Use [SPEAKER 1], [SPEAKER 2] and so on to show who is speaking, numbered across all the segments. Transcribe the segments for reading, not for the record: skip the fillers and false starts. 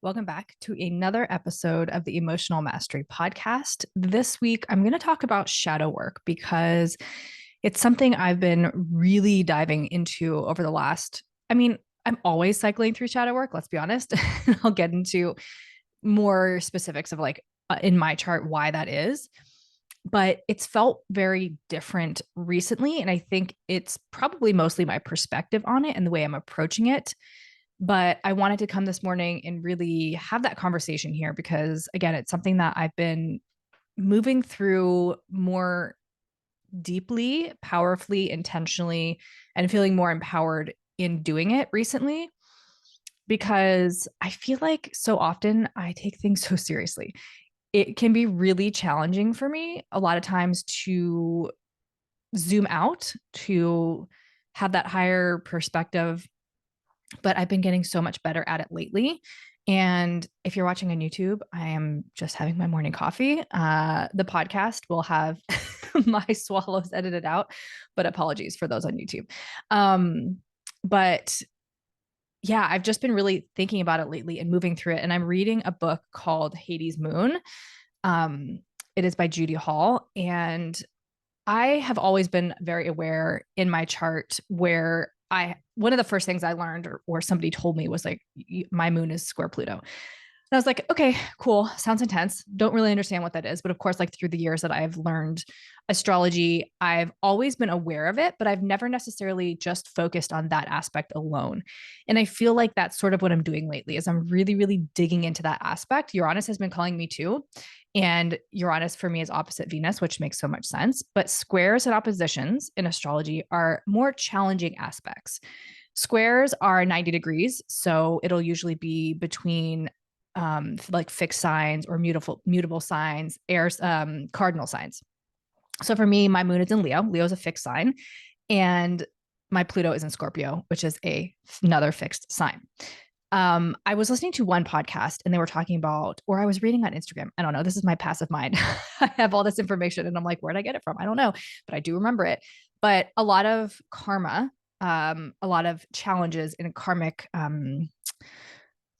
[SPEAKER 1] Welcome back to another episode of the Emotional Mastery Podcast. This week, I'm going to talk about shadow work because it's something I've been really diving into over the last. I'm always cycling through shadow work, let's be honest. I'll get into more specifics of in my chart why that is. But it's felt very different recently. And I think it's probably mostly my perspective on it and the way I'm approaching it. But I wanted to come this morning and really have that conversation here because, again, it's something that I've been moving through more deeply, powerfully, intentionally, and feeling more empowered in doing it recently because I feel like so often I take things so seriously. It can be really challenging for me a lot of times to zoom out, to have that higher perspective, but I've been getting so much better at it lately. And if you're watching on YouTube, I am just having my morning coffee. The podcast will have my swallows edited out, but apologies for those on YouTube. But yeah, I've just been really thinking about it lately and moving through it. And I'm reading a book called Hades Moon. Um, it is by Judy Hall. And I have always been very aware in my chart where one of the first things I learned or somebody told me was like, my moon is square Pluto. And I was like, okay, cool. Sounds intense. Don't really understand what that is. But of course, like through the years that I've learned astrology, I've always been aware of it, but I've never necessarily just focused on that aspect alone. And I feel like that's sort of what I'm doing lately is I'm really, really digging into that aspect. Uranus has been calling me too. And Uranus for me is opposite Venus, which makes so much sense. But squares and oppositions in astrology are more challenging aspects. Squares are 90 degrees. So it'll usually be between like fixed signs or mutable signs, cardinal signs. So for me, my moon is in Leo. Leo is a fixed sign, and my Pluto is in Scorpio, which is another fixed sign. I was listening to one podcast and they were talking about, or I was reading on Instagram. I don't know. This is my passive mind. I have all this information and I'm like, where'd I get it from? I don't know, but I do remember it. But a lot of karma, a lot of challenges in a karmic,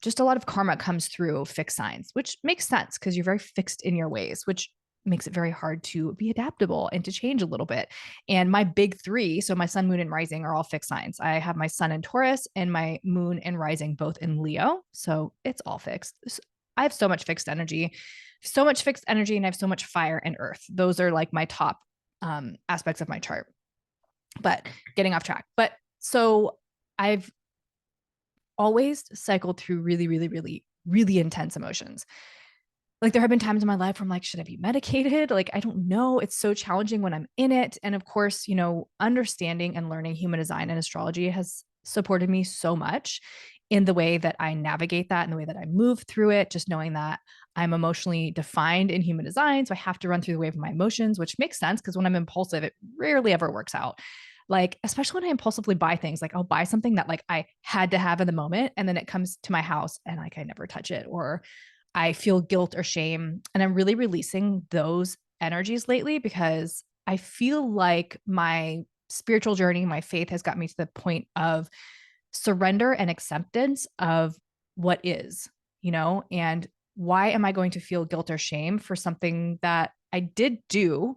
[SPEAKER 1] just a lot of karma comes through fixed signs, which makes sense because you're very fixed in your ways, which makes it very hard to be adaptable and to change a little bit. And my big three, so my sun, moon, and rising are all fixed signs. I have my sun in Taurus and my moon and rising both in Leo. So it's all fixed. I have so much fixed energy, and I have so much fire and earth. Those are like my top aspects of my chart. But getting off track. But so I've always cycled through really, really, really, really intense emotions. Like there have been times in my life where I'm like, should I be medicated? Like, I don't know. It's so challenging when I'm in it. And of course, understanding and learning human design and astrology has supported me so much in the way that I navigate that and the way that I move through it, just knowing that I'm emotionally defined in human design. So I have to run through the wave of my emotions, which makes sense because when I'm impulsive, it rarely ever works out. Like, especially when I impulsively buy things, like I'll buy something that like I had to have in the moment and then it comes to my house and like I never touch it or I feel guilt or shame. And I'm really releasing those energies lately because I feel like my spiritual journey, my faith has got me to the point of surrender and acceptance of what is, and why am I going to feel guilt or shame for something that I did do,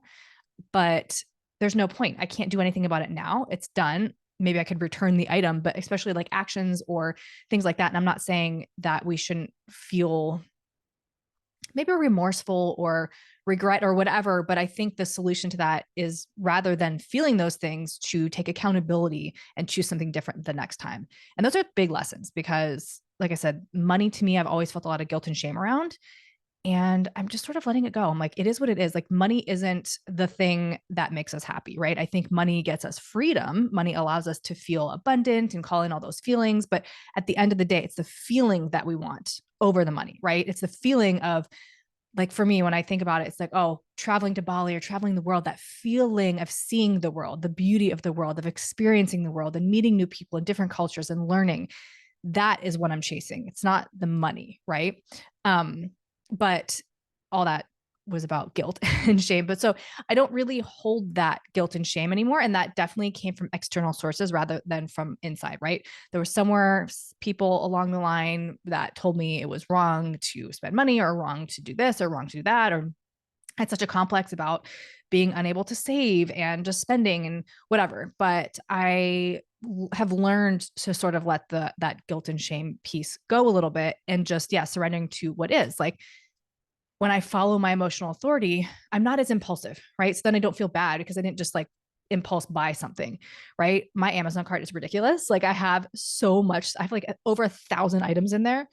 [SPEAKER 1] but there's no point. I can't do anything about it now. It's done. Maybe I could return the item, but especially like actions or things like that. And I'm not saying that we shouldn't feel maybe remorseful or regret or whatever. But I think the solution to that is rather than feeling those things, to take accountability and choose something different the next time. And those are big lessons because, like I said, money to me, I've always felt a lot of guilt and shame around. And I'm just sort of letting it go. I'm like, it is what it is. Like, money isn't the thing that makes us happy, right? I think money gets us freedom. Money allows us to feel abundant and call in all those feelings. But at the end of the day, it's the feeling that we want over the money, right? It's the feeling of, like, for me, when I think about it, it's like, oh, traveling to Bali or traveling the world, that feeling of seeing the world, the beauty of the world, of experiencing the world and meeting new people in different cultures and learning. That is what I'm chasing. It's not the money, right? But all that was about guilt and shame. But so I don't really hold that guilt and shame anymore. And that definitely came from external sources rather than from inside, right? There was somewhere people along the line that told me it was wrong to spend money or wrong to do this or wrong to do that, or I had such a complex about being unable to save and just spending and whatever. But I have learned to sort of let that guilt and shame piece go a little bit and just, yeah, surrendering to what is. Like when I follow my emotional authority, I'm not as impulsive, right? So then I don't feel bad because I didn't just like impulse buy something, right? My Amazon cart is ridiculous. Like I have so much, I have like over 1,000 items in there.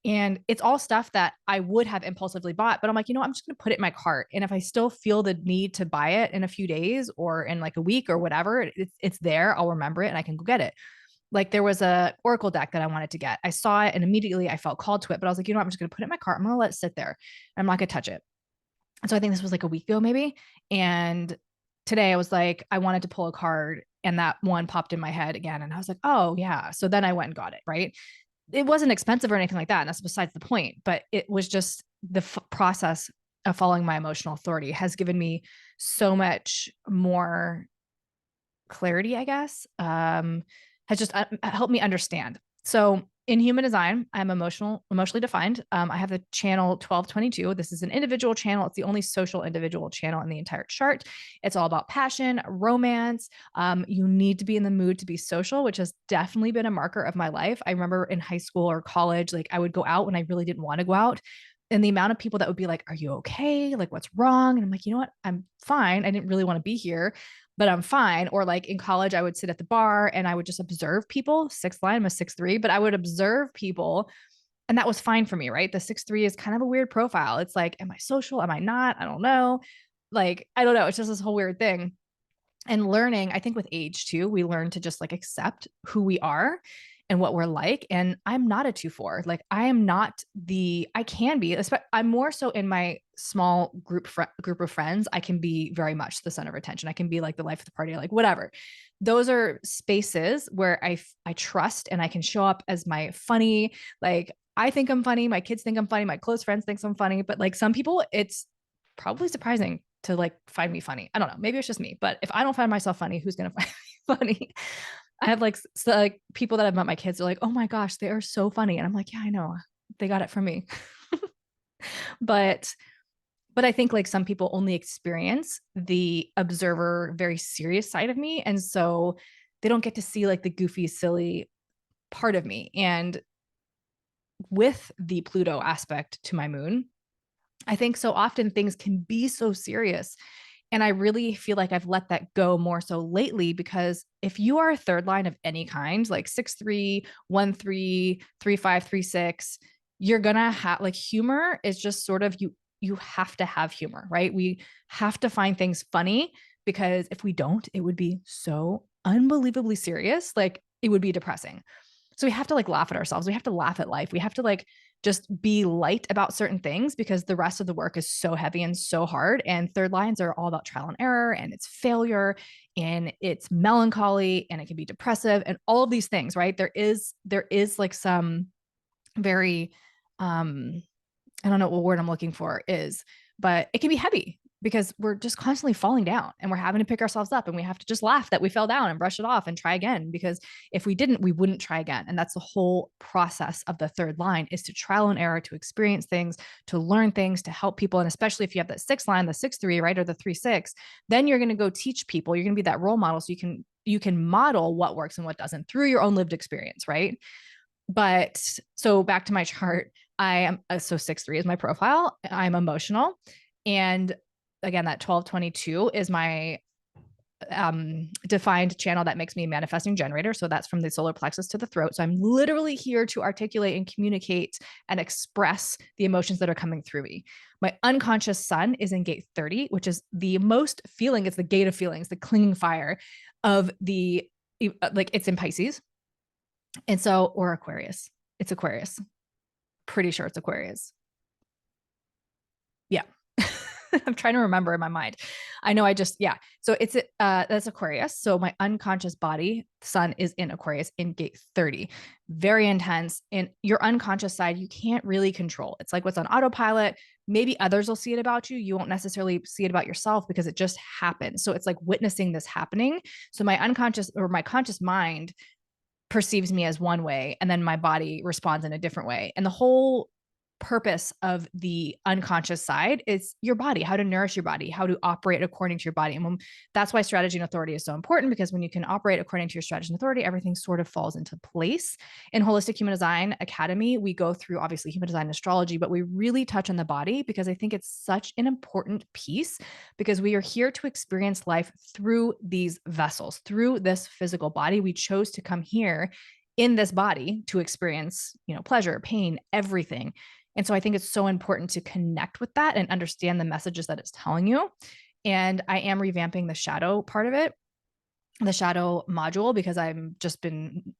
[SPEAKER 1] And it's all stuff that I would have impulsively bought, but I'm like, I'm just going to put it in my cart. And if I still feel the need to buy it in a few days or in like a week or whatever, it's there. I'll remember it and I can go get it. Like there was a Oracle deck that I wanted to get. I saw it and immediately I felt called to it, but I was like, I'm just going to put it in my cart. I'm going to let it sit there. I'm not going to touch it. And so I think this was like a week ago, maybe. And today I was like, I wanted to pull a card and that one popped in my head again. And I was like, oh yeah. So then I went and got it. Right. It wasn't expensive or anything like that. And that's besides the point, but it was just the process of following my emotional authority has given me so much more clarity, I guess, has just helped me understand. So in human design, I'm emotionally defined. I have the channel 1222. This is an individual channel. It's the only social individual channel in the entire chart. It's all about passion, romance. You need to be in the mood to be social, which has definitely been a marker of my life. I remember in high school or college, like I would go out when I really didn't want to go out. And the amount of people that would be like, are you okay? Like, what's wrong? And I'm like, you know what? I'm fine. I didn't really want to be here, but I'm fine. Or like in college, I would sit at the bar and I would just observe people. Sixth line, I'm a 6'3", but I would observe people. And that was fine for me, right? The 6'3" is kind of a weird profile. It's like, am I social? Am I not? I don't know. Like, I don't know. It's just this whole weird thing. And learning, I think with age too, we learn to just like accept who we are and what we're like. And I'm not a 2-4. Like I am not I can be, I'm more so in my small group of friends. I can be very much the center of attention. I can be like the life of the party, like whatever. Those are spaces where I trust and I can show up as my funny, like I think I'm funny. My kids think I'm funny. My close friends think I'm funny. But like some people, it's probably surprising to like find me funny. I don't know. Maybe it's just me, but if I don't find myself funny, who's going to find me funny? I have like, like people that have met my kids are like, oh my gosh, they are so funny. And I'm like, yeah, I know. They got it from me. but I think like some people only experience the observer, very serious side of me. And so they don't get to see like the goofy, silly part of me. And with the Pluto aspect to my moon, I think so often things can be so serious. And I really feel like I've let that go more so lately because if you are a third line of any kind, like 6'3", 1'3", 3'5", 3'6", you're gonna have like humor is just sort of you have to have humor, right? We have to find things funny because if we don't, it would be so unbelievably serious. Like it would be depressing. So we have to like laugh at ourselves. We have to laugh at life. We have to like just be light about certain things because the rest of the work is so heavy and so hard. And third lines are all about trial and error and it's failure and it's melancholy and it can be depressive and all of these things, right? There is like some very I don't know what word I'm looking for is, but it can be heavy because we're just constantly falling down and we're having to pick ourselves up and we have to just laugh that we fell down and brush it off and try again because if we didn't, we wouldn't try again. And that's the whole process of the third line is to trial and error, to experience things, to learn things, to help people. And especially if you have that sixth line, the 6'3", right? Or the 3'6", then you're going to go teach people. You're going to be that role model. So you can model what works and what doesn't through your own lived experience, right? But so back to my chart, I am so 6'3" is my profile. I'm emotional. And again, that 1222 is my defined channel that makes me a manifesting generator. So that's from the solar plexus to the throat. So I'm literally here to articulate and communicate and express the emotions that are coming through me. My unconscious sun is in gate 30, which is the most feeling. It's the gate of feelings, the clinging fire of the, like it's in Pisces. And so, or Aquarius. It's Aquarius. Pretty sure it's Aquarius. Yeah. I'm trying to remember in my mind. I know I just, yeah. So it's, that's Aquarius. So my unconscious body, sun is in Aquarius in gate 30, very intense. And your unconscious side, you can't really control. It's like what's on autopilot. Maybe others will see it about you. You won't necessarily see it about yourself because it just happens. So it's like witnessing this happening. So my unconscious or my conscious mind perceives me as one way and then my body responds in a different way. And the whole purpose of the unconscious side is your body, how to nourish your body, how to operate according to your body. And that's why strategy and authority is so important, because when you can operate according to your strategy and authority, everything sort of falls into place. In Holistic Human Design Academy, we go through obviously human design and astrology, but we really touch on the body because I think it's such an important piece, because we are here to experience life through these vessels, through this physical body. We chose to come here in this body to experience, pleasure, pain, everything. And so I think it's so important to connect with that and understand the messages that it's telling you. And I am revamping the shadow part of it, the shadow module, because I've just been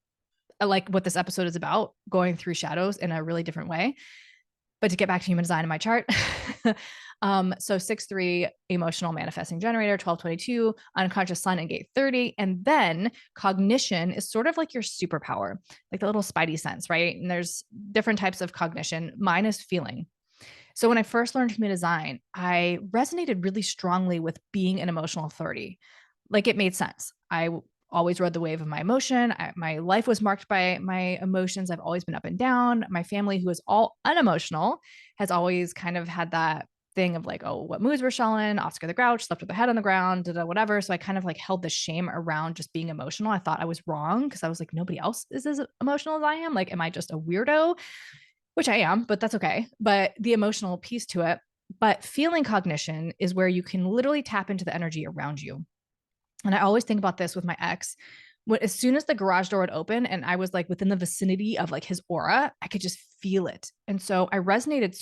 [SPEAKER 1] like what this episode is about, going through shadows in a really different way. But to get back to human design in my chart, so 6-3 emotional manifesting generator, 1222 unconscious sun in gate 30. And then cognition is sort of like your superpower, like the little spidey sense, right? And there's different types of cognition. Mine is feeling. So when I first learned human design, I resonated really strongly with being an emotional authority. Like it made sense. I always rode the wave of my emotion. My life was marked by my emotions. I've always been up and down. My family, who is all unemotional, has always kind of had that thing of like, oh, what moods were Shellen? Oscar the Grouch, slept with the head on the ground, whatever. So I kind of like held the shame around just being emotional. I thought I was wrong because I was like, nobody else is as emotional as I am. Like, am I just a weirdo? Which I am, but that's okay. But the emotional piece to it. But feeling cognition is where you can literally tap into the energy around you. And I always think about this with my ex. As soon as the garage door would open and I was like within the vicinity of like his aura, I could just feel it. And so I resonated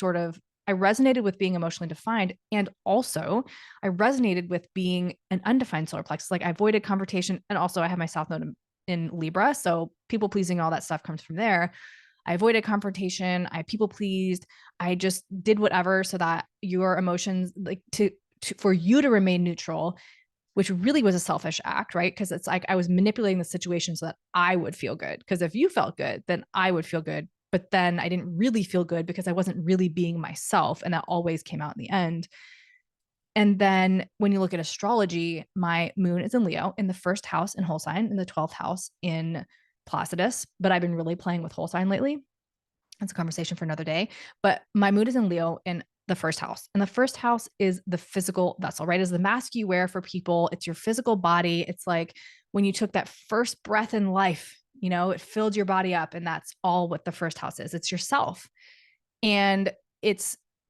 [SPEAKER 1] with being emotionally defined. And also I resonated with being an undefined solar plexus. Like I avoided confrontation. And also I have my South Node in Libra. So people pleasing, all that stuff comes from there. I avoided confrontation. I people pleased. I just did whatever so that your emotions, like for you to remain neutral, which really was a selfish act, right? Because it's like I was manipulating the situation so that I would feel good. Because if you felt good, then I would feel good. But then I didn't really feel good because I wasn't really being myself. And that always came out in the end. And then when you look at astrology, my moon is in Leo in the first house in whole sign, in the 12th house in Placidus. But I've been really playing with whole sign lately. That's a conversation for another day. But my moon is in Leo in the first house. And the first house is the physical vessel, right? Is the mask you wear for people. It's your physical body. It's like when you took that first breath in life, it filled your body up. And that's all what the first house is. It's yourself. And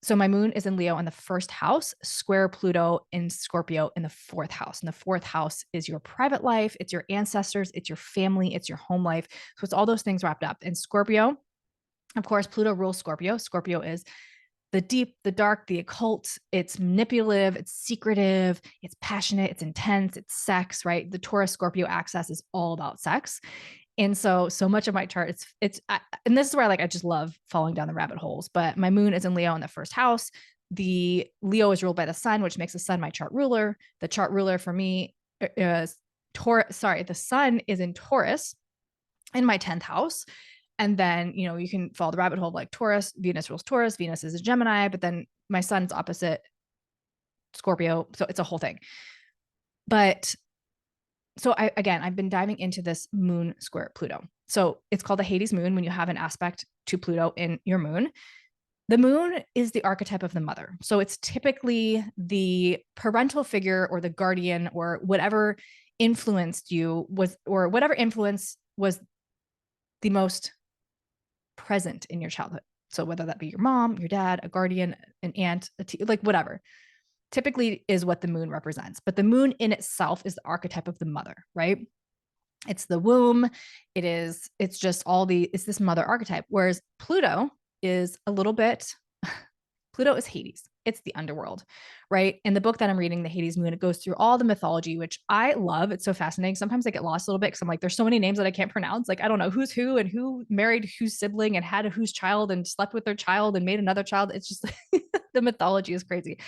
[SPEAKER 1] so my moon is in Leo in the first house, square Pluto in Scorpio in the fourth house. And the fourth house is your private life. It's your ancestors. It's your family. It's your home life. So it's all those things wrapped up. In Scorpio, of course, Pluto rules Scorpio. Scorpio is the deep, the dark, the occult. It's manipulative, it's secretive, it's passionate, it's intense, it's sex, right? The Taurus Scorpio axis is all about sex. And so much of my chart, and this is where I just love falling down the rabbit holes. But my moon is in Leo in the first house. The Leo is ruled by the sun, which makes the sun my chart ruler. The chart ruler for me is Taurus. Sorry, the sun is in Taurus in my 10th house. And then, you can follow the rabbit hole like Taurus, Venus rules Taurus, Venus is a Gemini, but then my sun's opposite Scorpio. So it's a whole thing. But so I've been diving into this moon square Pluto. So it's called the Hades moon when you have an aspect to Pluto in your moon. The moon is the archetype of the mother. So it's typically the parental figure or the guardian or whatever influenced you or whatever influence was the most present in your childhood. So whether that be your mom, your dad, a guardian, an aunt, like whatever, typically is what the moon represents. But the moon in itself is the archetype of the mother, right? It's the womb. It's this mother archetype. Whereas Pluto is a little bit, Pluto is Hades. It's the underworld, right? In the book that I'm reading, The Hades Moon, it goes through all the mythology, which I love. It's so fascinating. Sometimes I get lost a little bit because I'm like, there's so many names that I can't pronounce. Like, I don't know who's who and who married whose sibling and had whose child and slept with their child and made another child. It's just the mythology is crazy.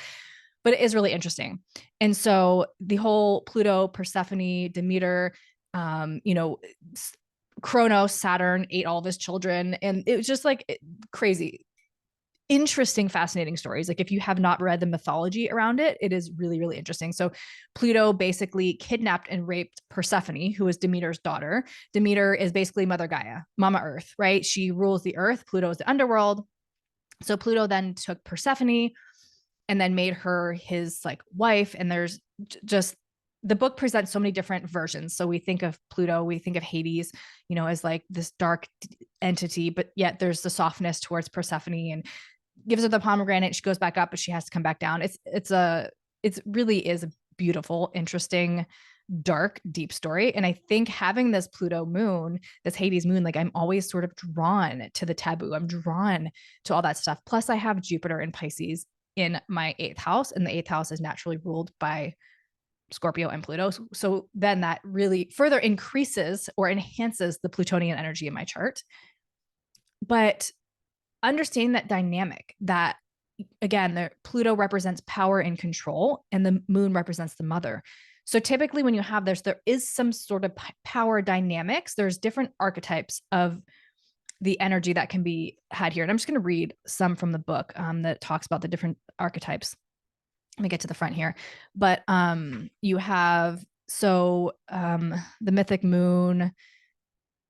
[SPEAKER 1] but it is really interesting. And so the whole Pluto, Persephone, Demeter, you know, Kronos, Saturn ate all of his children. And it was just like crazy, interesting, fascinating stories. Like if you have not read the mythology around it, it is really, really interesting. So Pluto basically kidnapped and raped Persephone, who is Demeter's daughter. Demeter is basically Mother Gaia, Mama Earth, right? She rules the earth. Pluto is the underworld. So Pluto then took Persephone and then made her his like wife. And there's just the book presents so many different versions. So we think of Pluto, we think of Hades, you know, as like this dark entity, but yet there's the softness towards Persephone and gives her the pomegranate. She goes back up, but she has to come back down. It's really is a beautiful, interesting, dark, deep story. And I think having this Pluto moon, this Hades moon, like I'm always sort of drawn to the taboo. I'm drawn to all that stuff. Plus, I have Jupiter in Pisces in my eighth house, and the eighth house is naturally ruled by Scorpio and Pluto. So then that really further increases or enhances the Plutonian energy in my chart. But understanding that dynamic, that again, the Pluto represents power and control, and the moon represents the mother. So typically when you have this, there is some sort of power dynamics. There's different archetypes of the energy that can be had here. And I'm just going to read some from the book that talks about the different archetypes. Let me get to the front here. But you have, the mythic moon.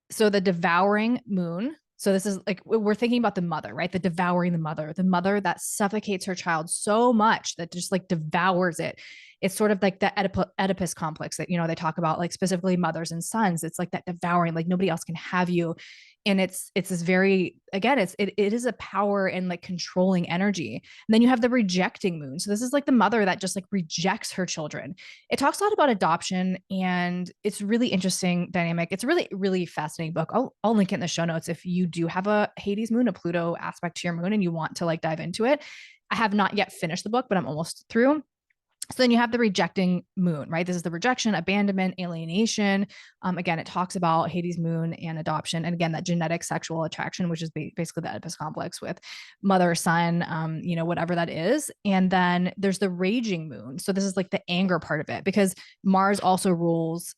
[SPEAKER 1] So the devouring moon. So this is like, we're thinking about the mother, right? The devouring the mother that suffocates her child so much that just like devours it. It's sort of like the Oedipus complex that, you know, they talk about, like specifically mothers and sons. It's like that devouring, like nobody else can have you. And it's this very, again, it is a power and like controlling energy. And then you have the rejecting moon. So this is like the mother that just like rejects her children. It talks a lot about adoption, and it's really interesting dynamic. It's a really, really fascinating book. I'll link it in the show notes if you do have a Hades moon, a Pluto aspect to your moon, and you want to like dive into it. I have not yet finished the book, but I'm almost through. So then you have the rejecting moon, right? This is the rejection, abandonment, alienation. Again, it talks about Hades moon and adoption. And again, that genetic sexual attraction, which is basically the Oedipus complex with mother, son, you know, whatever that is. And then there's the raging moon. So this is like the anger part of it, because Mars also rules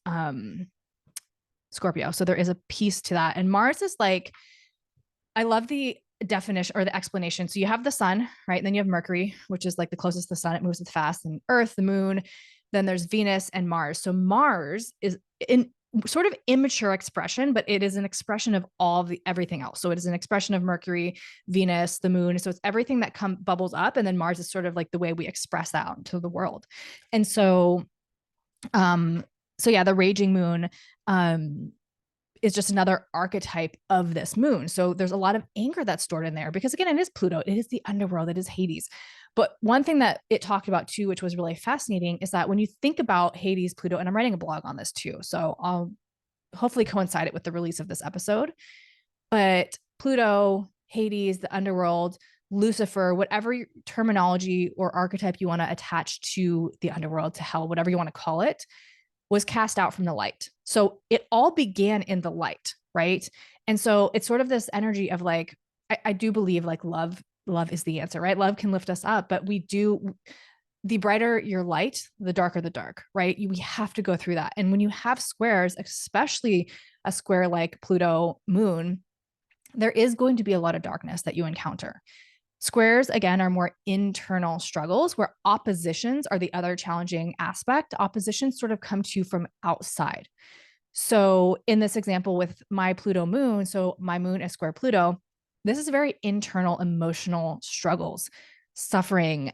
[SPEAKER 1] Scorpio. So there is a piece to that. And Mars is like, I love the definition or the explanation. So you have the sun, right? And then you have Mercury, which is like the closest to the sun. It moves with fast, and Earth, the moon. Then there's Venus and Mars. So Mars is in sort of immature expression, but it is an expression of all the everything else. So it is an expression of Mercury, Venus, the moon. So it's everything that bubbles up. And then Mars is sort of like the way we express that out into the world. And so, the raging moon, is just another archetype of this moon. So there's a lot of anger that's stored in there, because again, it is Pluto, it is the underworld, it is Hades. But one thing that it talked about too, which was really fascinating, is that when you think about Hades, Pluto, and I'm writing a blog on this too, so I'll hopefully coincide it with the release of this episode. But Pluto, Hades, the underworld, Lucifer, whatever terminology or archetype you want to attach to the underworld, to hell, whatever you want to call it, was cast out from the light. So it all began in the light, right? And so it's sort of this energy of like, I do believe like love is the answer, right? Love can lift us up, but the brighter your light, the darker the dark, right? We have to go through that. And when you have squares, especially a square like Pluto moon, there is going to be a lot of darkness that you encounter. Squares, again, are more internal struggles, where oppositions are the other challenging aspect. Oppositions sort of come to you from outside. So in this example with my Pluto moon, so my moon is square Pluto, this is very internal emotional struggles, suffering,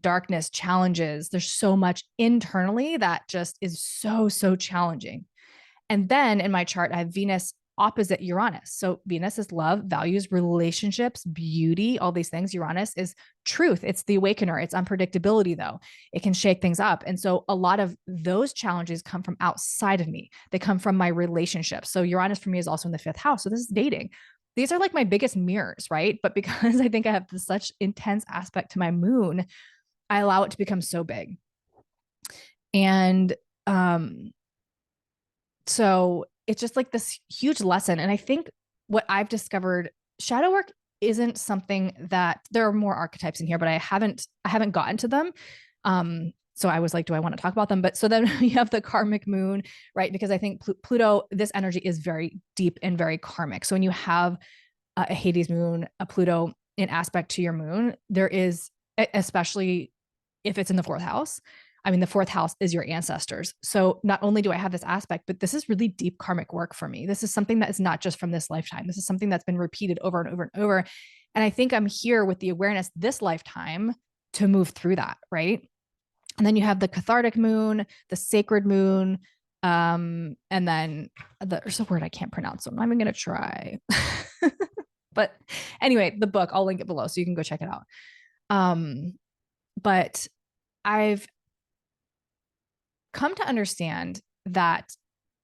[SPEAKER 1] darkness, challenges. There's so much internally that just is so, so challenging. And then in my chart, I have Venus opposite Uranus. So Venus is love, values, relationships, beauty, all these things. Uranus is truth. It's the awakener. It's unpredictability, though. It can shake things up. And so a lot of those challenges come from outside of me. They come from my relationships. So Uranus for me is also in the fifth house. So this is dating. These are like my biggest mirrors, right? But because I think I have such intense aspect to my moon, I allow it to become so big. And so it's just like this huge lesson. And I think what I've discovered, shadow work isn't something that there are more archetypes in here, but I haven't gotten to them. So I was like, do I want to talk about them? But so then you have the karmic moon, right? Because I think Pluto, this energy is very deep and very karmic. So when you have a Hades moon, a Pluto in aspect to your moon, there is, especially if it's in the fourth house. I mean, the fourth house is your ancestors. So not only do I have this aspect, but this is really deep karmic work for me. This is something that is not just from this lifetime. This is something that's been repeated over and over and over. And I think I'm here with the awareness this lifetime to move through that, right? And then you have the cathartic moon, the sacred moon, and then there's a word I can't pronounce, so I'm not even going to try. But anyway, the book, I'll link it below so you can go check it out. But I've come to understand that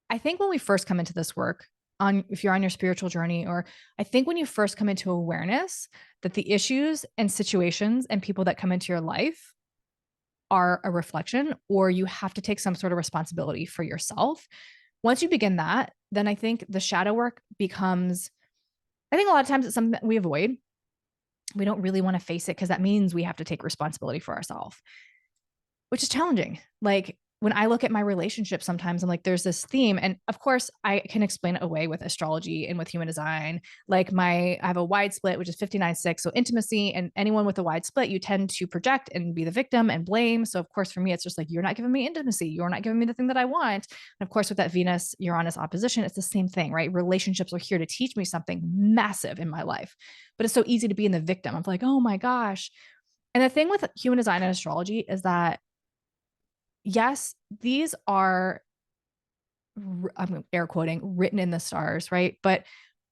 [SPEAKER 1] I think when we first come into this work, if you're on your spiritual journey, or I think when you first come into awareness that the issues and situations and people that come into your life are a reflection, or you have to take some sort of responsibility for yourself. Once you begin that, then I think the shadow work becomes, I think a lot of times it's something that we avoid. We don't really want to face it because that means we have to take responsibility for ourselves, which is challenging. Like when I look at my relationship, sometimes I'm like, there's this theme. And of course, I can explain it away with astrology and with human design. Like I have a wide split, which is 59-6. So intimacy, and anyone with a wide split, you tend to project and be the victim and blame. So of course, for me, it's just like, you're not giving me intimacy. You're not giving me the thing that I want. And of course, with that Venus Uranus opposition, it's the same thing, right? Relationships are here to teach me something massive in my life, but it's so easy to be in the victim. I'm like, oh my gosh. And the thing with human design and astrology is that yes, these are, I'm air quoting, written in the stars, right? But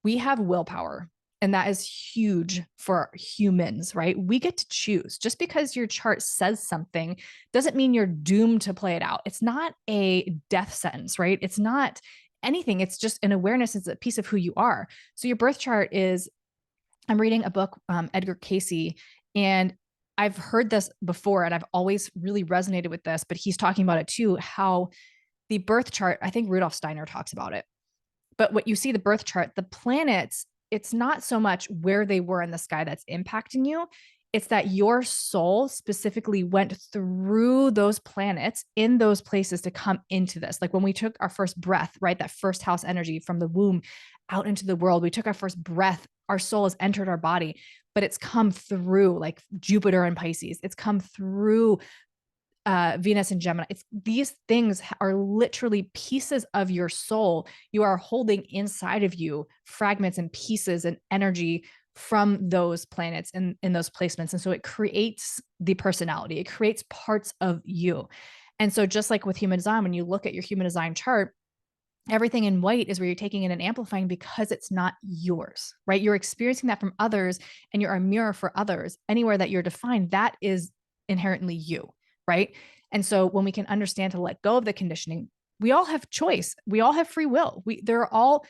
[SPEAKER 1] we have willpower, and that is huge for humans, right? We get to choose. Just because your chart says something doesn't mean you're doomed to play it out. It's not a death sentence, right? It's not anything. It's just an awareness. It's a piece of who you are. So your birth chart is, I'm reading a book, Edgar Casey, and I've heard this before and I've always really resonated with this, but he's talking about it too, how the birth chart, I think Rudolf Steiner talks about it. But what you see, the birth chart, the planets, it's not so much where they were in the sky that's impacting you. It's that your soul specifically went through those planets in those places to come into this. Like when we took our first breath, right? That first house energy from the womb out into the world, we took our first breath, our soul has entered our body, but it's come through like Jupiter and Pisces. It's come through Venus and Gemini. It's these things are literally pieces of your soul. You are holding inside of you fragments and pieces and energy from those planets and in those placements. And so it creates the personality, it creates parts of you. And so just like with human design, when you look at your human design chart, everything in white is where you're taking it and amplifying because it's not yours, right? You're experiencing that from others and you're a mirror for others. Anywhere that you're defined, that is inherently you, right? And so when we can understand to let go of the conditioning, we all have choice. We all have free will. They're all,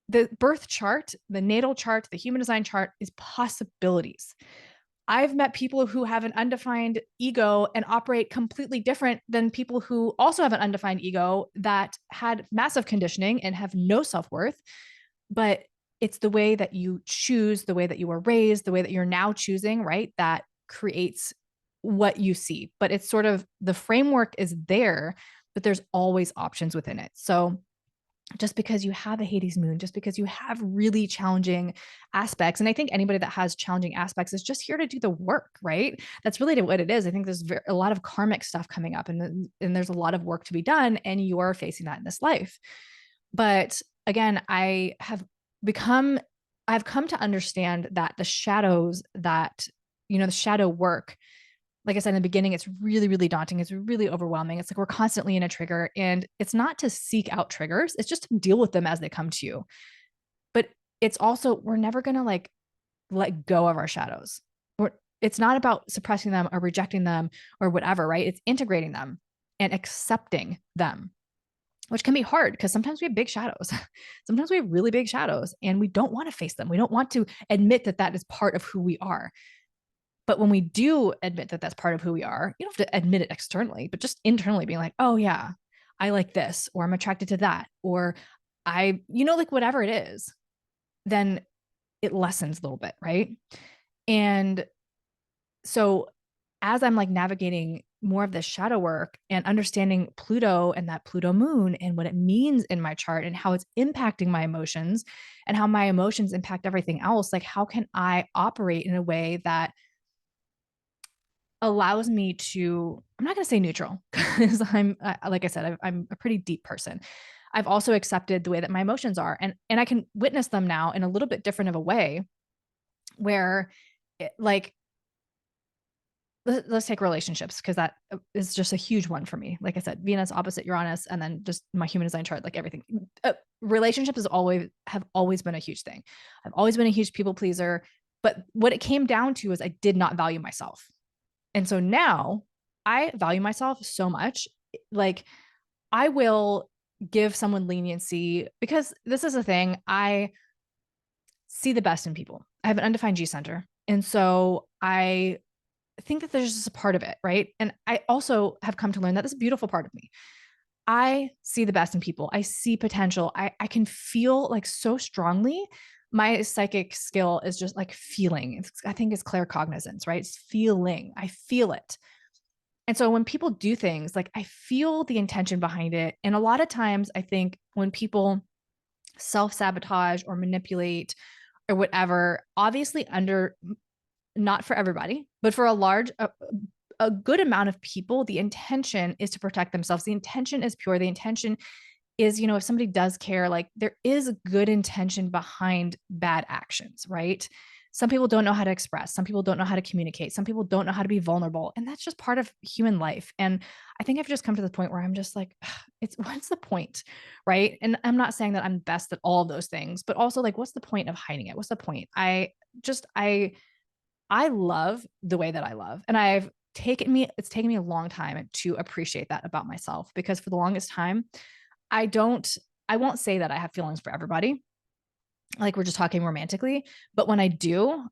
[SPEAKER 1] the birth chart, the natal chart, the human design chart is possibilities. I've met people who have an undefined ego and operate completely different than people who also have an undefined ego that had massive conditioning and have no self-worth. But it's the way that you choose, the way that you were raised, the way that you're now choosing, right? That creates what you see. But it's sort of, the framework is there, but there's always options within it. So just because you have a Hades moon, just because you have really challenging aspects. And I think anybody that has challenging aspects is just here to do the work, right? That's really what it is. I think there's a lot of karmic stuff coming up and there's a lot of work to be done, and you're facing that in this life. But again, I've come to understand that the shadows that, the shadow work, like I said in the beginning, it's really, really daunting. It's really overwhelming. It's like we're constantly in a trigger, and it's not to seek out triggers. It's just to deal with them as they come to you. But it's also, we're never going to like let go of our shadows. It's not about suppressing them or rejecting them or whatever, right? It's integrating them and accepting them, which can be hard because sometimes we have big shadows. Sometimes we have really big shadows and we don't want to face them. We don't want to admit that that is part of who we are. But when we do admit that that's part of who we are, you don't have to admit it externally, but just internally being like, oh yeah, I like this, or I'm attracted to that, or like whatever it is, then it lessens a little bit, right? And so as I'm like navigating more of the shadow work and understanding Pluto and that Pluto moon and what it means in my chart and how it's impacting my emotions and how my emotions impact everything else, like how can I operate in a way that allows me to, I'm not going to say neutral because like I said, I'm a pretty deep person. I've also accepted the way that my emotions are, and I can witness them now in a little bit different of a way where like let's take relationships because that is just a huge one for me. Like I said, Venus opposite Uranus, and then just my human design chart, like everything. Relationships have always been a huge thing. I've always been a huge people pleaser, but what it came down to is I did not value myself, and so now I value myself so much. Like I will give someone leniency because this is a thing. I see the best in people. I have an undefined G center, and so I think that there's just a part of it, right? And I also have come to learn that this is a beautiful part of me. I see the best in people. I see potential. I can feel like so strongly. My psychic skill is just like feeling. I think it's claircognizance, right? It's feeling. I feel it. And so when people do things, like I feel the intention behind it. And a lot of times I think when people self sabotage or manipulate or whatever, obviously under not for everybody, but for a good amount of people, the intention is to protect themselves. The intention is pure. The intention is, if somebody does care, like there is a good intention behind bad actions, right? Some people don't know how to express. Some people don't know how to communicate. Some people don't know how to be vulnerable. And that's just part of human life. And I think I've just come to the point where I'm just like, it's what's the point? Right. And I'm not saying that I'm best at all of those things, but also like, what's the point of hiding it? What's the point? I love the way that I love. And it's taken me a long time to appreciate that about myself because for the longest time, I don't, I won't say that I have feelings for everybody. Like we're just talking romantically, but when I do,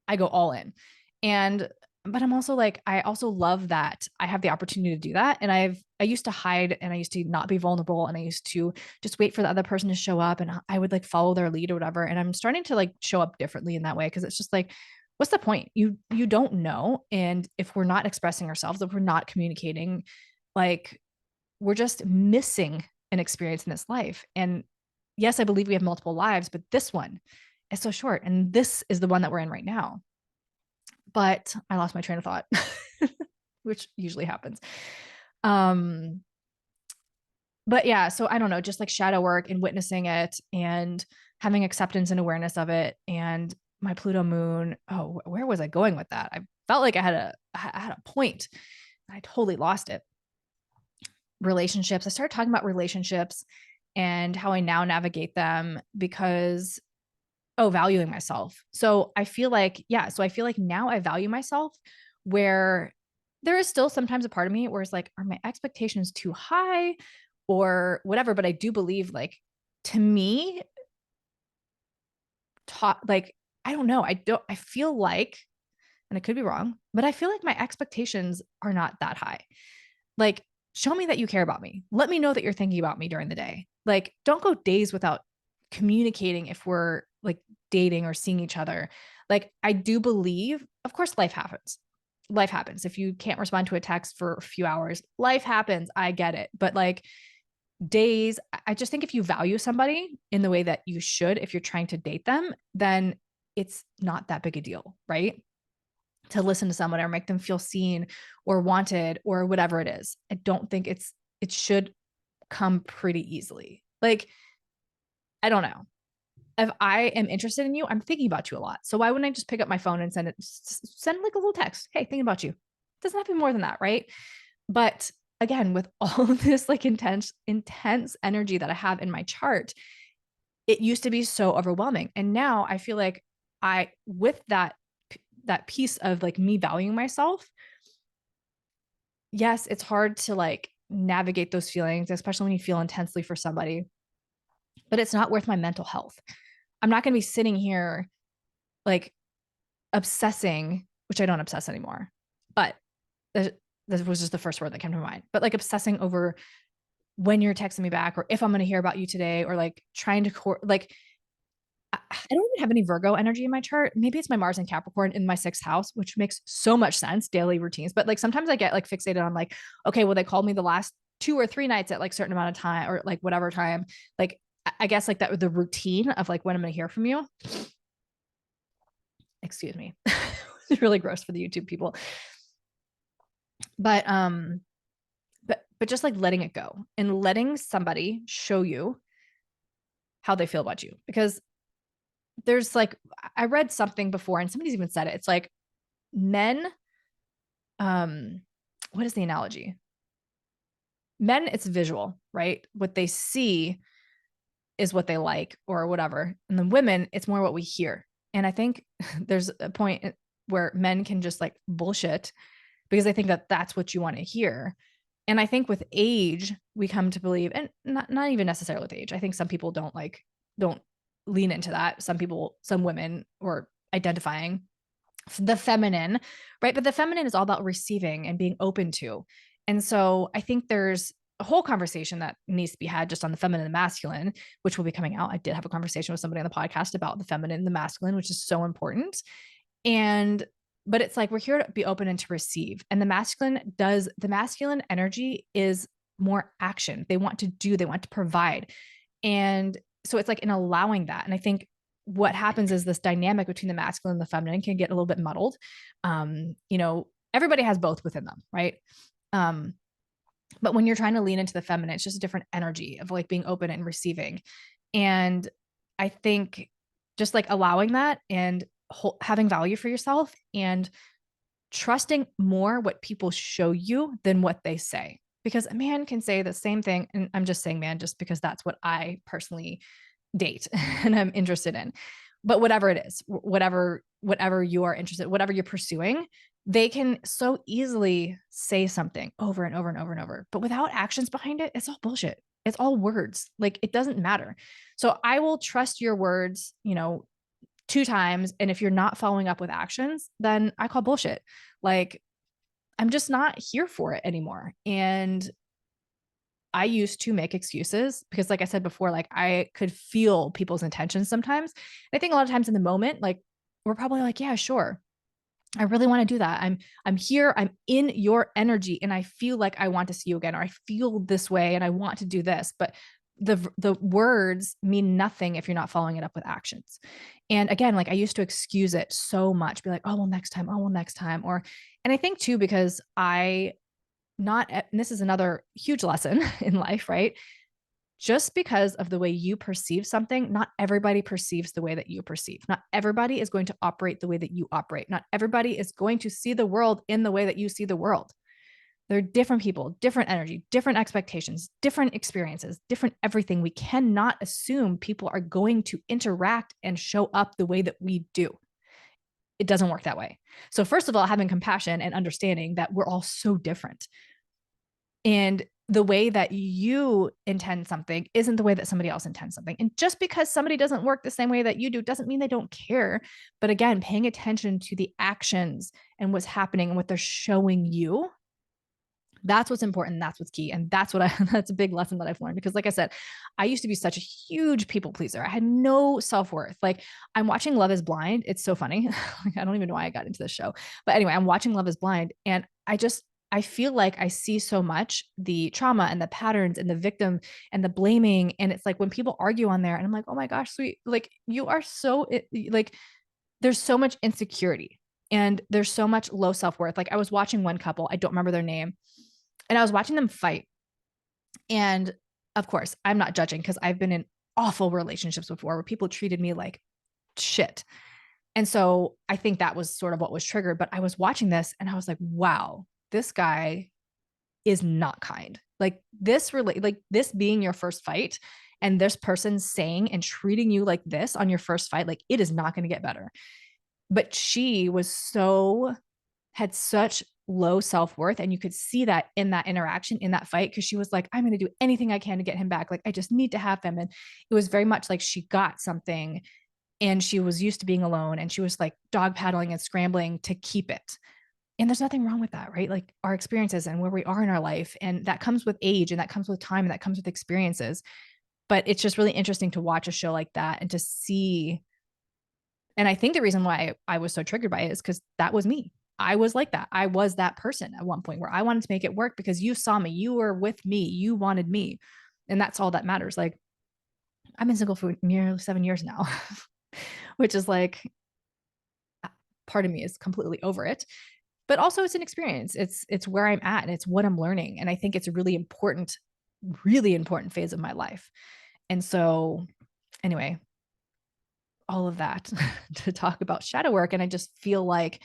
[SPEAKER 1] I go all in. And, but I'm also like, I also love that I have the opportunity to do that. And I used to hide and I used to not be vulnerable and I used to just wait for the other person to show up and I would like follow their lead or whatever. And I'm starting to like show up differently in that way. Cause it's just like, what's the point? You don't know. And if we're not expressing ourselves, if we're not communicating, like we're just missing an experience in this life. And yes, I believe we have multiple lives, but this one is so short. And this is the one that we're in right now. But I lost my train of thought, which usually happens. Um, but yeah, so I don't know, just like shadow work and witnessing it and having acceptance and awareness of it. And my Pluto moon, oh, where was I going with that? I felt like I had a point. I totally lost it. Relationships. I started talking about relationships and how I now navigate them because valuing myself. So I feel like, yeah, so I feel like now I value myself where there is still sometimes a part of me where it's like, are my expectations too high or whatever? But I do believe like to me, like, I don't know. I feel like, and I could be wrong, but I feel like my expectations are not that high. Like, show me that you care about me. Let me know that you're thinking about me during the day. Like, don't go days without communicating if we're like dating or seeing each other. Like, I do believe, of course, life happens. Life happens. If you can't respond to a text for a few hours, life happens. I get it. But like days, I just think if you value somebody in the way that you should, if you're trying to date them, then it's not that big a deal, right? To listen to someone or make them feel seen or wanted or whatever it is. I don't think it should come pretty easily. Like, I don't know. If I am interested in you, I'm thinking about you a lot. So why wouldn't I just pick up my phone and send like a little text? Hey, thinking about you. It doesn't have to be more than that, right? But again, with all of this like intense energy that I have in my chart, it used to be so overwhelming. And now I feel like with that piece of like me valuing myself, yes, it's hard to like navigate those feelings, especially when you feel intensely for somebody, but it's not worth my mental health. I'm not going to be sitting here like obsessing, which I don't obsess anymore, but this was just the first word that came to mind, but like obsessing over when you're texting me back or if I'm going to hear about you today or like trying to like I don't even have any Virgo energy in my chart. Maybe it's my Mars and Capricorn in my sixth house, which makes so much sense, daily routines. But like sometimes I get like fixated on like, okay, well, they called me the last 2 or 3 nights at like certain amount of time or like whatever time. Like, I guess like that the routine of like when I'm going to hear from you. Excuse me. It's really gross for the YouTube people. But but just like letting it go and letting somebody show you how they feel about you. Because there's like I read something before and somebody's even said it. It's like men, um, what is the analogy? Men, it's visual, right? What they see is what they like or whatever. And then women, it's more what we hear. And I think there's a point where men can just like bullshit because I think that that's what you want to hear. And I think with age, we come to believe, and not even necessarily with age. I think some people don't lean into that. Some people, some women, or identifying the feminine, right? But the feminine is all about receiving and being open to. And so I think there's a whole conversation that needs to be had just on the feminine and masculine, which will be coming out. I did have a conversation with somebody on the podcast about the feminine and the masculine, which is so important. And but it's like we're here to be open and to receive. And the masculine energy is more action. They want to do, they want to provide. And so it's like in allowing that. And I think what happens is this dynamic between the masculine and the feminine can get a little bit muddled. Everybody has both within them, right? Um, but when you're trying to lean into the feminine, it's just a different energy of like being open and receiving. And I think just like allowing that and having value for yourself and trusting more what people show you than what they say. Because a man can say the same thing. And I'm just saying man, just because that's what I personally date and I'm interested in. But whatever it is, whatever you are interested, whatever you're pursuing, they can so easily say something over and over and over and over. But without actions behind it, it's all bullshit. It's all words. Like it doesn't matter. So I will trust your words, 2 times. And if you're not following up with actions, then I call bullshit. Like I'm just not here for it anymore. And I used to make excuses because, like I said before, like I could feel people's intentions sometimes. And I think a lot of times in the moment, like we're probably like, yeah, sure. I really want to do that. I'm here. I'm in your energy and I feel like I want to see you again, or I feel this way and I want to do this. But the words mean nothing if you're not following it up with actions. And again, like I used to excuse it so much, be like, oh well, next time, oh well, next time. And I think too, because and this is another huge lesson in life, right? Just because of the way you perceive something, not everybody perceives the way that you perceive. Not everybody is going to operate the way that you operate. Not everybody is going to see the world in the way that you see the world. They're different people, different energy, different expectations, different experiences, different everything. We cannot assume people are going to interact and show up the way that we do. It doesn't work that way. So, first of all, having compassion and understanding that we're all so different. And the way that you intend something isn't the way that somebody else intends something. And just because somebody doesn't work the same way that you do doesn't mean they don't care. But again, paying attention to the actions and what's happening and what they're showing you, that's what's important. That's what's key. And that's a big lesson that I've learned because like I said, I used to be such a huge people pleaser. I had no self-worth. Like I'm watching Love is Blind. It's so funny. Like, I don't even know why I got into this show, but anyway, I'm watching Love is Blind and I feel like I see so much the trauma and the patterns and the victim and the blaming. And it's like when people argue on there and I'm like, oh my gosh, sweet. Like you are so like, there's so much insecurity and there's so much low self-worth. Like I was watching one couple, I don't remember their name, and I was watching them fight. And of course, I'm not judging because I've been in awful relationships before where people treated me like shit. And so I think that was sort of what was triggered. But I was watching this and I was like, wow, this guy is not kind. Like this being your first fight and this person saying and treating you like this on your first fight, like it is not going to get better. But she had such low self-worth and you could see that in that interaction in that fight because she was like, I'm going to do anything I can to get him back, like I just need to have him. And it was very much like she got something and she was used to being alone and she was like dog paddling and scrambling to keep it. And there's nothing wrong with that, right? Like our experiences and where we are in our life, and that comes with age and that comes with time and that comes with experiences. But it's just really interesting to watch a show like that and to see. And I think the reason why I was so triggered by it is because that was me. I was like that. I was that person at one point where I wanted to make it work because you saw me, you were with me, you wanted me. And that's all that matters. Like, I've been single for nearly 7 years now, which is like, part of me is completely over it. But also it's an experience. It's where I'm at and it's what I'm learning. And I think it's a really important phase of my life. And so anyway, all of that to talk about shadow work. And I just feel like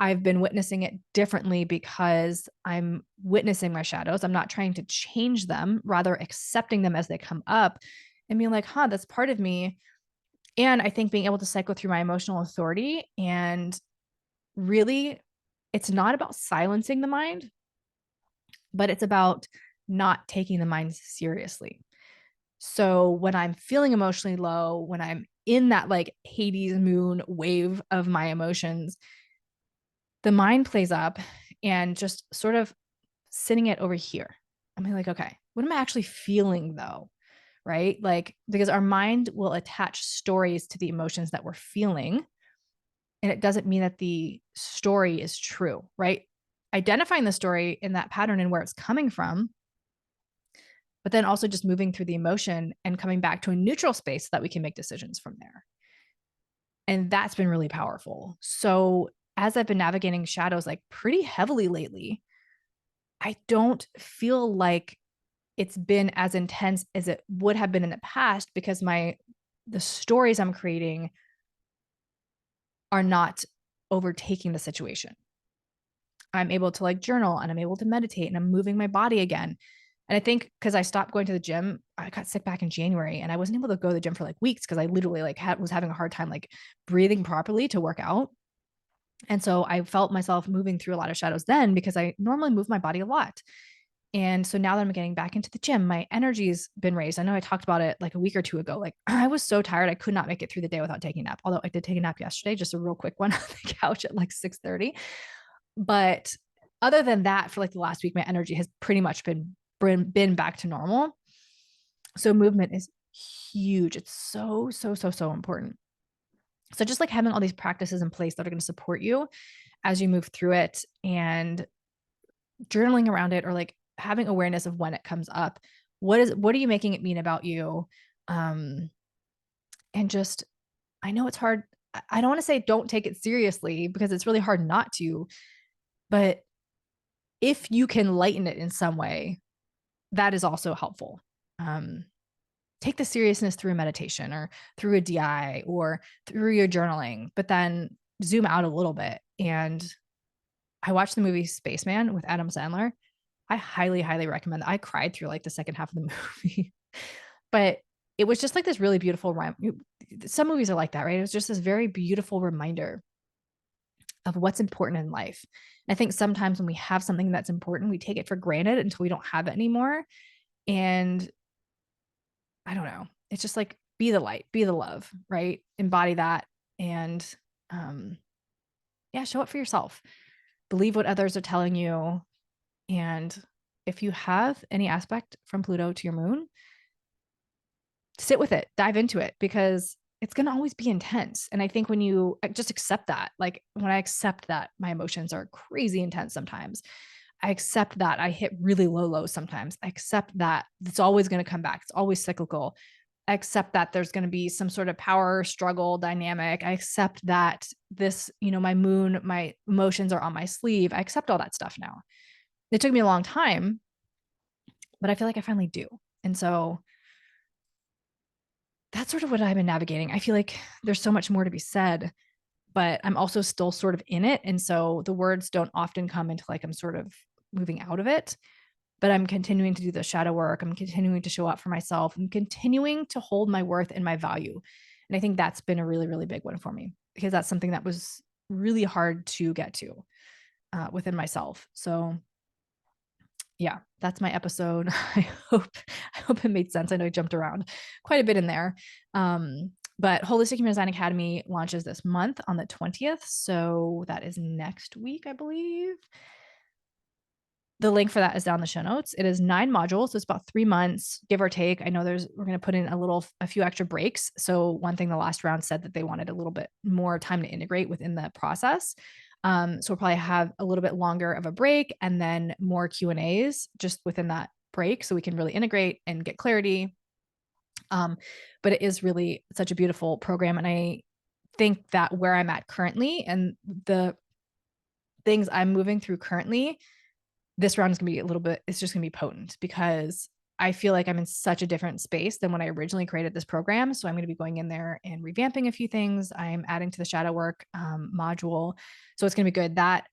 [SPEAKER 1] I've been witnessing it differently because I'm witnessing my shadows. I'm not trying to change them, rather accepting them as they come up and being like, huh, that's part of me. And I think being able to cycle through my emotional authority, and really, it's not about silencing the mind, but it's about not taking the mind seriously. So when I'm feeling emotionally low, when I'm in that like Hades moon wave of my emotions, the mind plays up and just sort of sitting it over here. I'm like, okay, what am I actually feeling though? Right? Like, because our mind will attach stories to the emotions that we're feeling. And it doesn't mean that the story is true, right? Identifying the story in that pattern and where it's coming from, but then also just moving through the emotion and coming back to a neutral space so that we can make decisions from there. And that's been really powerful. So as I've been navigating shadows like pretty heavily lately, I don't feel like it's been as intense as it would have been in the past because the stories I'm creating are not overtaking the situation. I'm able to like journal and I'm able to meditate and I'm moving my body again. And I think because I stopped going to the gym, I got sick back in January and I wasn't able to go to the gym for like weeks because I literally like was having a hard time like breathing properly to work out. And so I felt myself moving through a lot of shadows then because I normally move my body a lot. And so now that I'm getting back into the gym, my energy's been raised. I know I talked about it like a week or two ago. Like I was so tired, I could not make it through the day without taking a nap. Although I did take a nap yesterday, just a real quick one on the couch at like 6:30. But other than that, for like the last week, my energy has pretty much been back to normal. So movement is huge. It's so important. So just like having all these practices in place that are going to support you as you move through it, and journaling around it, or like having awareness of when it comes up. What are you making it mean about you? Um, and just, I know it's hard. I don't want to say don't take it seriously because it's really hard not to, but if you can lighten it in some way, that is also helpful. Um, Take the seriousness through meditation or through a DI or through your journaling, but then zoom out a little bit. And I watched the movie Spaceman with Adam Sandler. I highly recommend that. I cried through like the second half of the movie, but it was just like this really beautiful rhyme. Some movies are like that, right? It was just this very beautiful reminder of what's important in life. And I think sometimes when we have something that's important, we take it for granted until we don't have it anymore. And I don't know. It's just like be the light, be the love, right? Embody that. And um, yeah, show up for yourself. Believe what others are telling you. And if you have any aspect from Pluto to your moon, sit with it, dive into it, because it's going to always be intense. And I think when you just accept that, like when I accept that my emotions are crazy intense sometimes, I accept that I hit really low lows sometimes. I accept that it's always going to come back. It's always cyclical. I accept that there's going to be some sort of power struggle dynamic. I accept that this, my moon, my emotions are on my sleeve. I accept all that stuff now. It took me a long time, but I feel like I finally do. And so that's sort of what I've been navigating. I feel like there's so much more to be said, but I'm also still sort of in it. And so the words don't often come until like I'm sort of moving out of it. But I'm continuing to do the shadow work. I'm continuing to show up for myself. I'm continuing to hold my worth and my value. And I think that's been a really, really big one for me because that's something that was really hard to get to within myself. So yeah, that's my episode. I hope it made sense. I know I jumped around quite a bit in there. But Holistic Human Design Academy launches this month on the 20th. So that is next week, I believe. The link for that is down in the show notes. It is 9 modules, so it's about 3 months, give or take. I know we're going to put in a few extra breaks. So one thing the last round said that they wanted a little bit more time to integrate within the process. So we'll probably have a little bit longer of a break and then more Q&As just within that break so we can really integrate and get clarity. But it is really such a beautiful program. And I think that where I'm at currently and the things I'm moving through currently, this round is going to be it's just going to be potent because I feel like I'm in such a different space than when I originally created this program. So I'm going to be going in there and revamping a few things. I'm adding to the shadow work module. So it's going to be good. That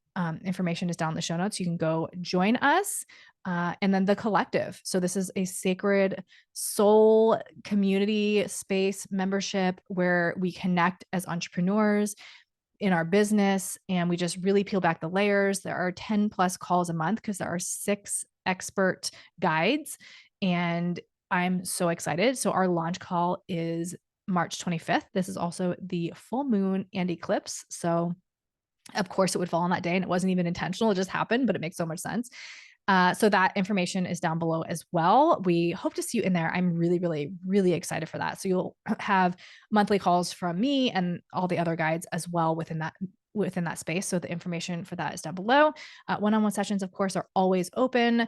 [SPEAKER 1] information is down in the show notes. You can go join us. And then the collective. So this is a sacred soul community space membership where we connect as entrepreneurs in our business and we just really peel back the layers. There are 10 plus calls a month because there are 6 expert guides and I'm so excited. So our launch call is March 25th. This is also the full moon and eclipse. So of course it would fall on that day and it wasn't even intentional. It just happened, but it makes so much sense. So that information is down below as well. We hope to see you in there. I'm really, really, really excited for that. So you'll have monthly calls from me and all the other guides as well within that space. So the information for that is down below. One-on-one sessions, of course, are always open.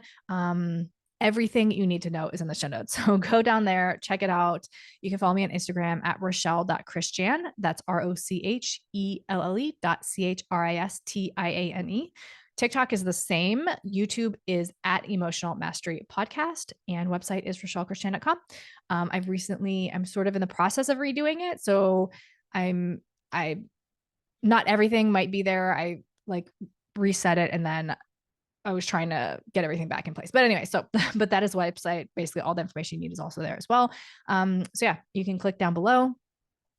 [SPEAKER 1] Everything you need to know is in the show notes. So go down there, check it out. You can follow me on Instagram at Rochelle.Christiane. That's ROCHELLE.CHRISTIANE. TikTok is the same. YouTube is at Emotional Mastery Podcast, and website is RochelleChristiane.com. I'm sort of in the process of redoing it. So I not everything might be there. I like reset it and then I was trying to get everything back in place. But anyway, but that is the website. Basically all the information you need is also there as well. So yeah, you can click down below.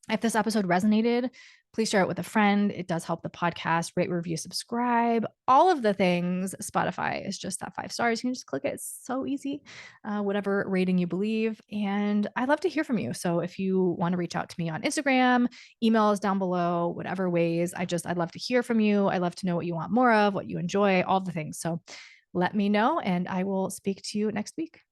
[SPEAKER 1] If this episode resonated, please share it with a friend. It does help the podcast. Rate, review, subscribe, all of the things. Spotify is just that 5 stars. You can just click it. It's so easy, whatever rating you believe. And I'd love to hear from you. So if you want to reach out to me on Instagram, email is down below, whatever ways. I'd love to hear from you. I love to know what you want more of, what you enjoy, all the things. So let me know and I will speak to you next week.